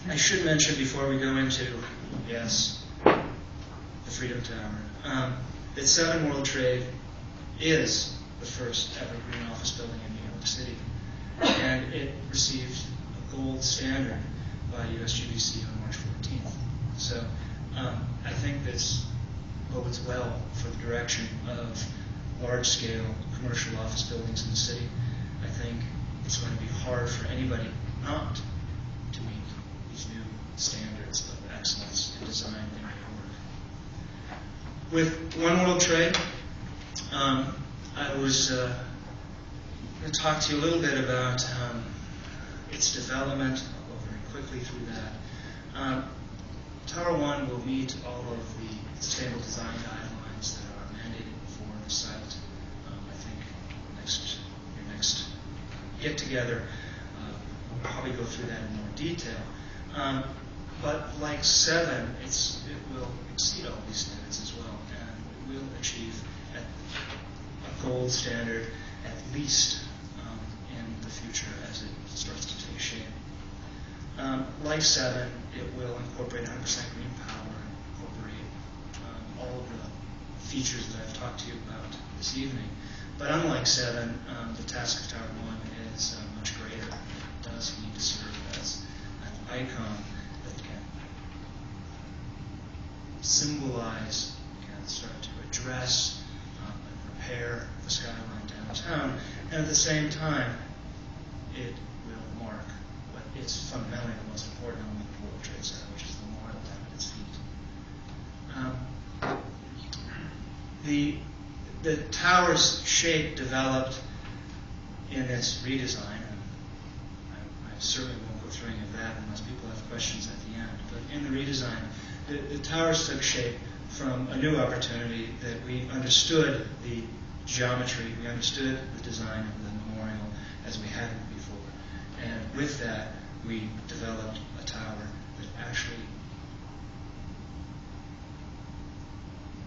I should mention before we go into, yes, the Freedom Tower, that 7 World Trade is the first ever green office building in New York City. And it received a gold standard by USGBC on March 14th. So I think this bodes well for the direction of large-scale commercial office buildings in the city. I think it's going to be hard for anybody not to meet these new standards of excellence in design and work. With One World Trade, I was going to talk to you a little bit about its development. I'll go very quickly through that. Tower 1 will meet all of the sustainable design guidelines that are mandated for the site. I think your next get-together, we'll probably go through that in more detail. But like 7, it will exceed all these standards as well, and it will achieve a gold standard at least in the future as it starts to take shape. Like 7, it will incorporate 100% green power, incorporate all of the features that I've talked to you about this evening. But unlike 7, the task of Tower 1 is much greater. It does need to serve as an icon that can symbolize, can start to address and prepare the skyline downtown, and at the same time, it will mark what is fundamentally the most important element of the World Trade Center, which is the memorial down at its feet. The tower's shape developed in its redesign, and I certainly won't go through any of that unless people have questions at the end, but in the redesign, the towers took shape from a new opportunity that we understood the geometry, we understood the design of the memorial as we hadn't before. And with that, we developed a tower that actually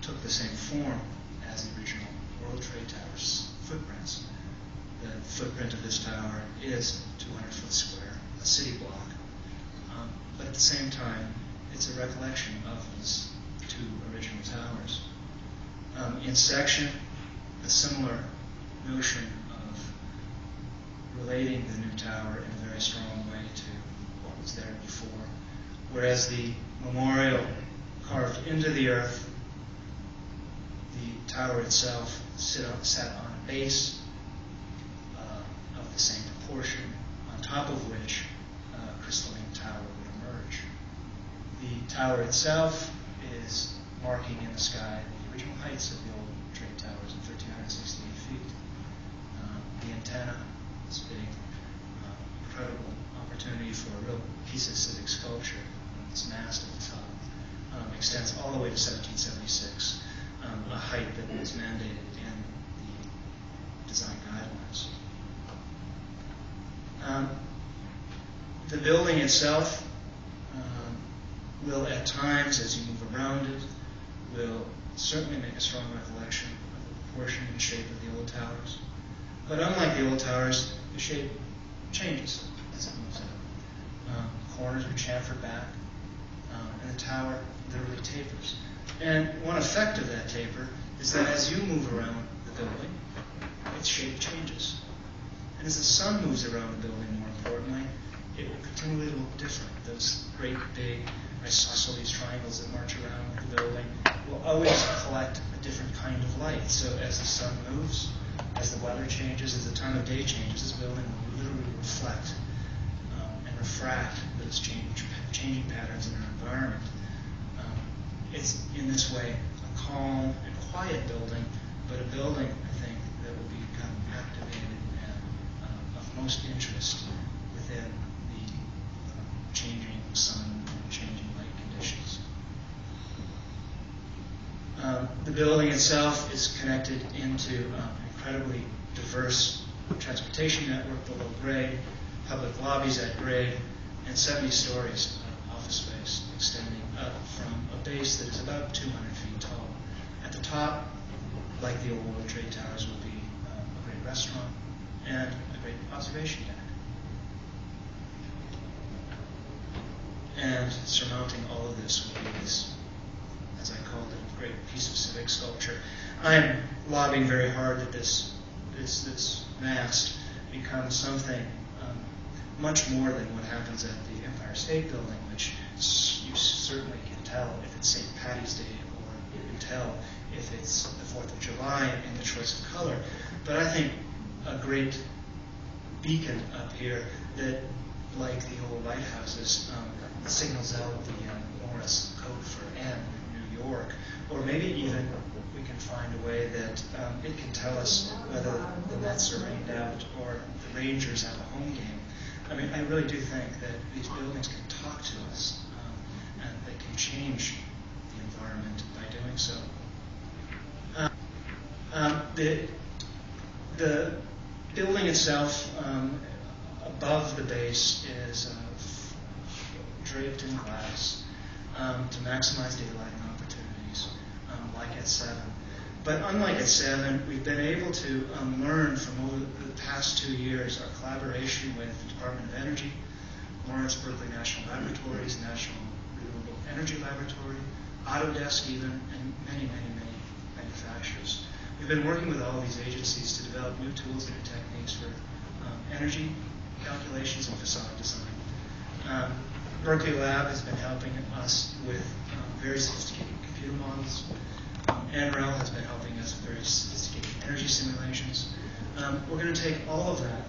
took the same form as the original World Trade Tower's footprints. The footprint of this tower is 200 foot square, a city block. But at the same time, it's a recollection of these 2 original towers. In section, a similar notion of relating the new tower in a very strong way to what was there before. Whereas the memorial carved into the earth, the tower itself sat on a base of the same proportion, on top of which a crystalline tower would emerge. The tower itself is marking in the sky the original heights of the old trade towers at 1,368 feet. The antenna, this big, incredible opportunity for a real piece of civic sculpture, this mast at the top, extends all the way to 1776, a height that was mandated in the design guidelines. The building itself will, at times, as you move around it, will certainly make a strong recollection of the proportion and shape of the old towers. But unlike the old towers, the shape changes as it moves out. Corners are chamfered back, and the tower literally tapers. And one effect of that taper is that as you move around the building, its shape changes. And as the sun moves around the building, more importantly, it will continually look different. Those great big isosceles triangles that march around the building will always collect a different kind of light. So as the sun moves, as the weather changes, as the time of day changes, this building will literally reflect and refract those changing patterns in our environment. It's, in this way, a calm and quiet building, but a building, I think, that will become activated and of most interest within the changing sun and changing light conditions. The building itself is connected into an incredibly diverse transportation network below grade, public lobbies at grade, and 70 stories of office space extending up from a base that is about 200 feet tall. At the top, like the old World Trade Towers, will be a great restaurant and a great observation deck. And surmounting all of this will be this, as I called it, great piece of civic sculpture. I'm lobbying very hard that this mast becomes something much more than what happens at the Empire State Building, which you certainly can tell if it's St. Paddy's Day, or you can tell if it's the 4th of July in the choice of color. But I think a great beacon up here that, like the old lighthouses, signals out the Morris code for N in New York, or maybe even we can find a way that it can tell us whether the Mets are rained out or the Rangers have a home game. I mean, I really do think that these buildings can talk to us, and they can change the environment by doing so. The building itself, above the base, is draped in glass to maximize daylighting opportunities, like at 7. But unlike at 7, we've been able to learn from over the past 2 years our collaboration with the Department of Energy, Lawrence Berkeley National Laboratories, National Renewable Energy Laboratory, Autodesk even, and many, many, many manufacturers. We've been working with all of these agencies to develop new tools and techniques for energy calculations and facade design. Berkeley Lab has been helping us with very sophisticated computer models. Merrill has been helping us with very sophisticated energy simulations. We're going to take all of that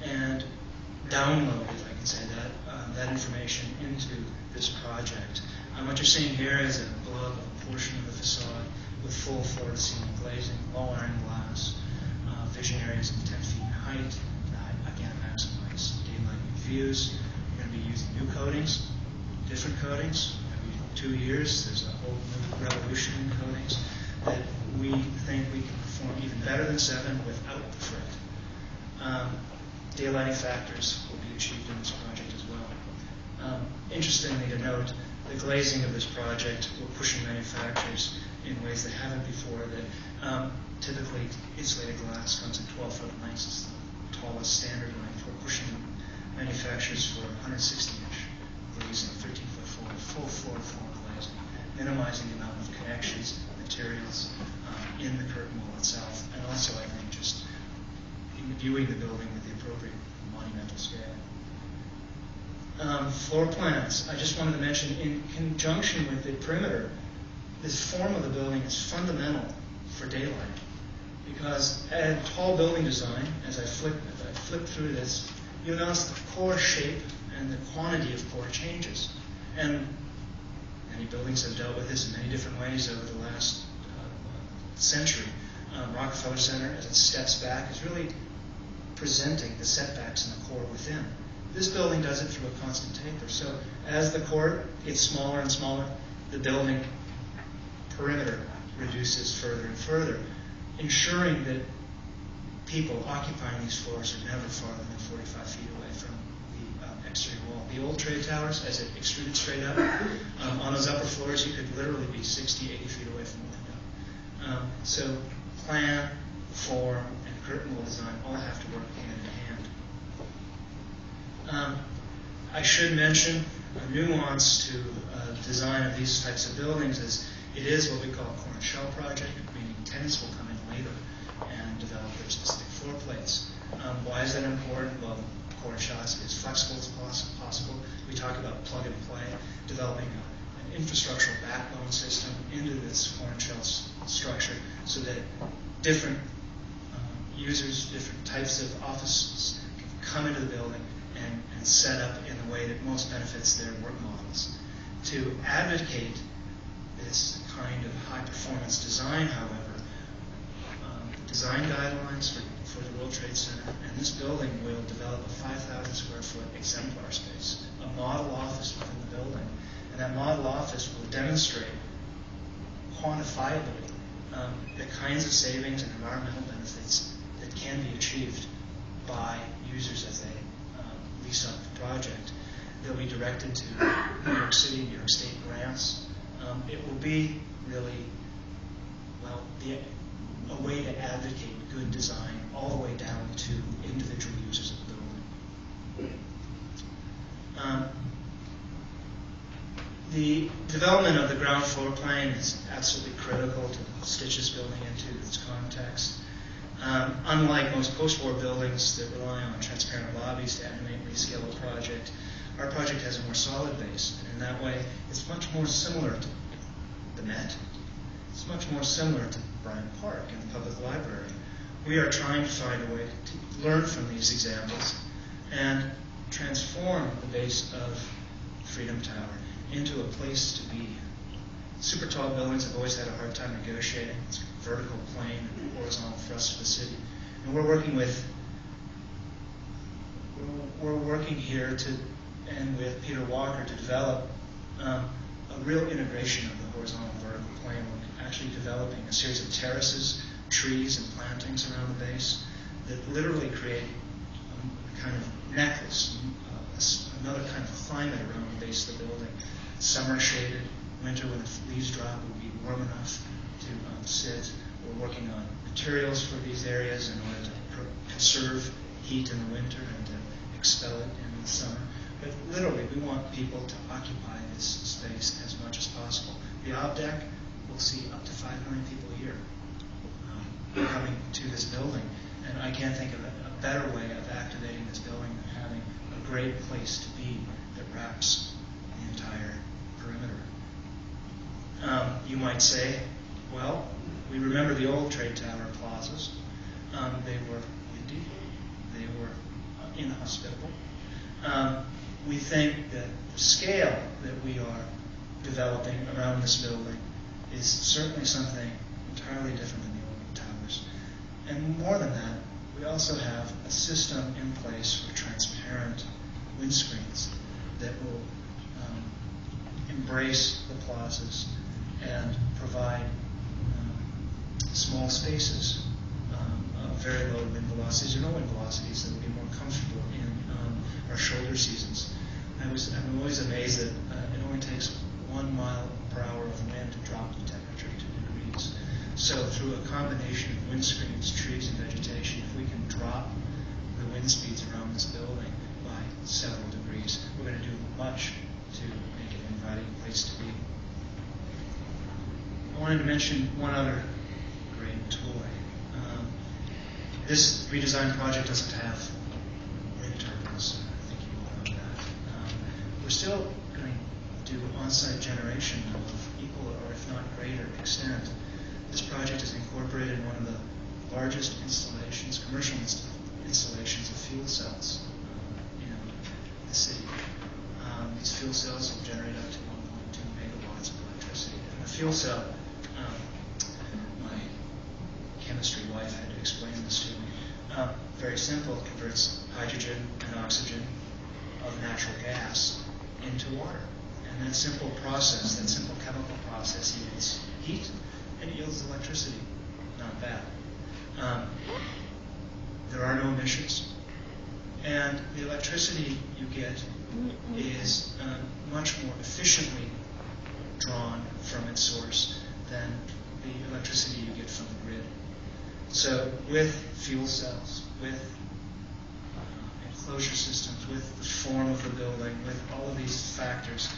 and download, if I can say that information into this project. What you're seeing here is a blow-up of a portion of the facade with full floor-to-ceiling glazing, low iron glass, vision areas of 10 feet in height, again, maximize daylight views. We're going to be using new coatings, different coatings. Every 2 years, there's a whole new revolution in coatings that we think we can perform even better than 7 without the fret. Daylighting factors will be achieved in this project as well. Interestingly to note, the glazing of this project will push manufacturers in ways they haven't before. That typically insulated glass comes in 12-foot lengths. It's the tallest standard length. We're pushing manufacturers for 160-inch glazing, 13-foot full floor glazing, minimizing the amount of connections, materials in the curtain wall itself, and also, I think, just imbuing the building with the appropriate monumental scale. Floor plans. I just wanted to mention, in conjunction with the perimeter, this form of the building is fundamental for daylight, because at tall building design, as I flip through this, you'll notice the core shape and the quantity of core changes. And many buildings have dealt with this in many different ways over the last century. Rockefeller Center, as it steps back, is really presenting the setbacks in the core within. This building does it through a constant taper. So as the core gets smaller and smaller, the building perimeter reduces further and further, ensuring that people occupying these floors are never farther than 45 feet away from the exterior wall. The old trade towers, as it extruded straight up, on those upper floors you could literally be 60, 80 feet away from the window. So plan, form, and curtain wall design all have to work hand in hand. I should mention a nuance to design of these types of buildings is it is what we call a core and shell project, meaning tenants will come in later and develop their specific floor plates. Why is that important? Well, core and shell is as flexible as possible. We talk about plug and play, developing an infrastructural backbone system into this core and shell structure so that different users, different types of offices can come into the building and set up in the way that most benefits their work models. To advocate this kind of high-performance design, however, the design guidelines for the World Trade Center and this building will develop a 5,000 square foot exemplar space, a model office within the building, and that model office will demonstrate quantifiably the kinds of savings and environmental benefits that can be achieved by users as they lease up the project. They'll be directed to New York City, New York State grants. It will be really, well, a way to advocate good design all the way down to individual users of the building. The development of the ground floor plane is absolutely critical to stitch this building into its context. Unlike most post-war buildings that rely on transparent lobbies to animate and rescale a project, our project has a more solid base, and in that way, it's much more similar to the Met. It's much more similar to Bryant Park and the public library. We are trying to find a way to learn from these examples and transform the base of Freedom Tower into a place to be. Super tall buildings have always had a hard time negotiating. It's vertical plane and horizontal thrust of the city. And we're working here to, and with Peter Walker, to develop a real integration of the horizontal and vertical plane. We're actually developing a series of terraces, trees, and plantings around the base that literally create a kind of necklace, another kind of climate around the base of the building. Summer shaded, winter when the leaves drop will be warm enough to sit. We're working on materials for these areas in order to conserve heat in the winter and to expel it in the summer. But literally, we want people to occupy this space as much as possible. The Ob Deck will see up to 5 million people a year coming to this building. And I can't think of a better way of activating this building than having a great place to be that wraps the entire perimeter. You might say, well, we remember the old trade tower plazas. They were windy. They were inhospitable. We think that the scale that we are developing around this building is certainly something entirely different than the old towers. And more than that, we also have a system in place for transparent windscreens that will embrace the plazas and provide small spaces of very low wind velocities or no wind velocities that will be more comfortable in our shoulder seasons. I'm always amazed that it only takes 1 mile per hour of wind to drop the temperature 2 degrees. So through a combination of windscreens, trees, and vegetation, if we can drop the wind speeds around this building by several degrees, we're going to do much to make it an inviting place to be. I wanted to mention one other great toy. This redesign project doesn't have wind turbines. I think you all know that. We're still going to do on-site generation of equal or if not greater extent. This project is incorporated in one of the largest installations, commercial installations of fuel cells in the city. These fuel cells will generate up to 1.2 megawatts of electricity. And the fuel cell, my chemistry wife had to explain this to me. Very simple, it converts hydrogen and oxygen of natural gas into water. And that simple process, that simple chemical process yields heat and yields electricity. Not bad. There are no emissions. And the electricity you get is much more efficiently drawn from its source than the electricity you get from the grid. So with fuel cells, with enclosure systems, with the form of the building, with all of these factors,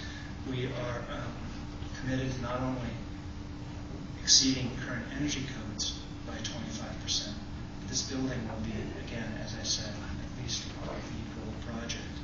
we are committed to not only exceeding current energy codes by 25%, but this building will be, again, as I said, at least part of the equal project.